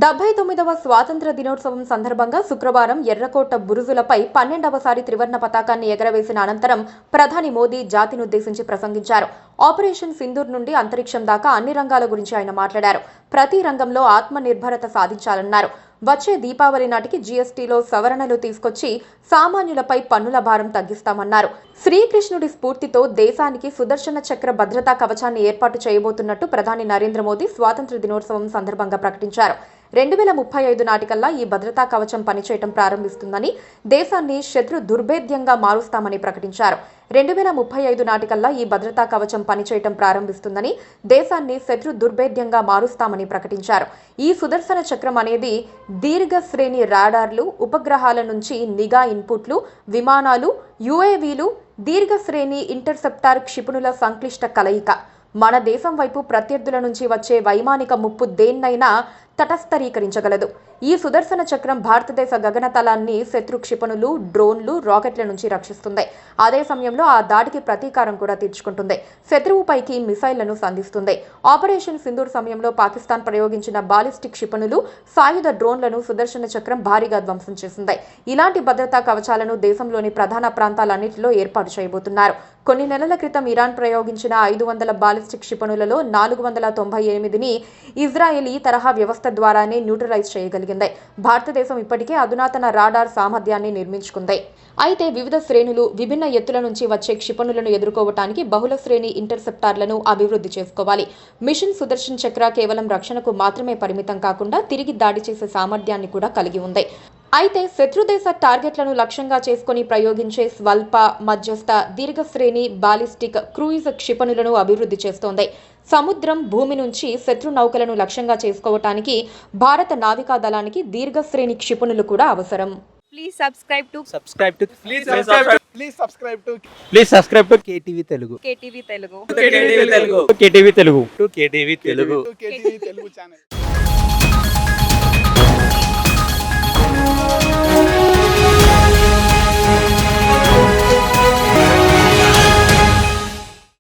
79వ స్వాతంత్ర దినోత్సవం సందర్భంగా శుక్రవారం ఎర్రకోట బురుజులపై 12వసారి త్రివర్ణ పతాకాన్ని ఎగరవేసిన అనంతరం ప్రధాని మోదీ జాతినుద్దేశించి ప్రసంగించారు. ఆపరేషన్ సింధూర్ నుండి అంతరిక్షం దాకా అన్ని రంగాల గురించి ఆయన మాట్లాడారు. ప్రతి రంగంలో ఆత్మనిర్భరత సాధించాలన్నారు. వచ్చే దీపావళి నాటికి జీఎస్టీలో సవరణలు తీసుకొచ్చి సామాన్యులపై పన్నుల భారం తగ్గిస్తామన్నారు. శ్రీకృష్ణుడి స్ఫూర్తితో దేశానికి సుదర్శన చక్ర భద్రతా కవచాన్ని ఏర్పాటు చేయబోతున్నట్టు ప్రధాని నరేంద్ర మోదీ స్వాతంత్ర దినోత్సవం సందర్భంగా ప్రకటించారు. 2035 నాటికల్లా ఈ భద్రతా కవచం పనిచేయటం ప్రారంభిస్తుందని, దేశాన్ని శత్రు దుర్భేద్యంగా మారుస్తామని ప్రకటించారు. 2035 నాటికల్లా ఈ భద్రతా కవచం పనిచేయటం ప్రారంభిస్తుందని, దేశాన్ని శత్రు దుర్భేద్యంగా మారుస్తామని ప్రకటించారు. ఈ సుదర్శన చక్రం అనేది దీర్ఘ శ్రేణి రాడార్లు, ఉపగ్రహాల నుంచి నిఘా ఇన్పుట్లు, విమానాలు, యుఏవీలు, దీర్ఘ శ్రేణి ఇంటర్సెప్టార్ క్షిపణుల సంక్లిష్ట కలయిక. మన దేశం వైపు ప్రత్యర్థుల నుంచి వచ్చే వైమానిక ముప్పు దేన్నైనా తటస్థీకరించగలదు. ఈ సుదర్శన చక్రం భారతదేశ గగనతలాన్ని శత్రు క్షిపణులు, డ్రోన్లు, రాకెట్ల నుంచి రక్షిస్తుంది. అదే సమయంలో ఆ దాడికి ప్రతీకారం కూడా తీర్చుకుంటుంది. శత్రువుపైకి మిసైళ్లను సంధిస్తుంది. ఆపరేషన్ సింధూర్ సమయంలో పాకిస్తాన్ ప్రయోగించిన బాలిస్టిక్ క్షిపణులు, సాయుధ డ్రోన్లను సుదర్శన చక్రం భారీగా ధ్వంసం చేసింది. ఇలాంటి భద్రతా కవచాలను దేశంలోని ప్రధాన ప్రాంతాలన్నింటిలో ఏర్పాటు చేయబోతున్నారు. కొన్ని నెలల క్రితం ఇరాన్ ప్రయోగించిన 500 బాలిస్టిక్ క్షిపణులలో 498ని ఇజ్రాయెల్ ఈ తరహా వ్యవస్థ ద్వారానే న్యూట్రలైజ్ చేయగలిగింది. భారతదేశం ఇప్పటికే అధునాతన రాడార్ సామర్థ్యాన్ని నిర్మించుకుంది. అయితే వివిధ శ్రేణులు, విభిన్న ఎత్తుల నుంచి వచ్చే క్షిపణులను ఎదుర్కోవటానికి బహుళ శ్రేణి ఇంటర్సెప్టార్లను అభివృద్ధి చేసుకోవాలి. మిషన్ సుదర్శన్ చక్ర కేవలం రక్షణకు మాత్రమే పరిమితం కాకుండా తిరిగి దాడి చేసే సామర్థ్యాన్ని కూడా కలిగి ఉంది. అయితే శత్రుదేశ టార్గెట్లను లక్ష్యంగా చేసుకుని ప్రయోగించే స్వల్ప, మధ్యస్థ, దీర్ఘశ్రేణి బాలిస్టిక్ క్రూయిజ్ క్షిపణులను అభివృద్ధి చేస్తోంది. సముద్రం, భూమి నుంచి శత్రు నౌకలను లక్ష్యంగా చేసుకోవటానికి భారత నావికా దళానికి దీర్ఘశ్రేణి క్షిపణులు కూడా అవసరం. Please subscribe to KTV Telugu. KTV Telugu. KTV Telugu. KTV Telugu channel.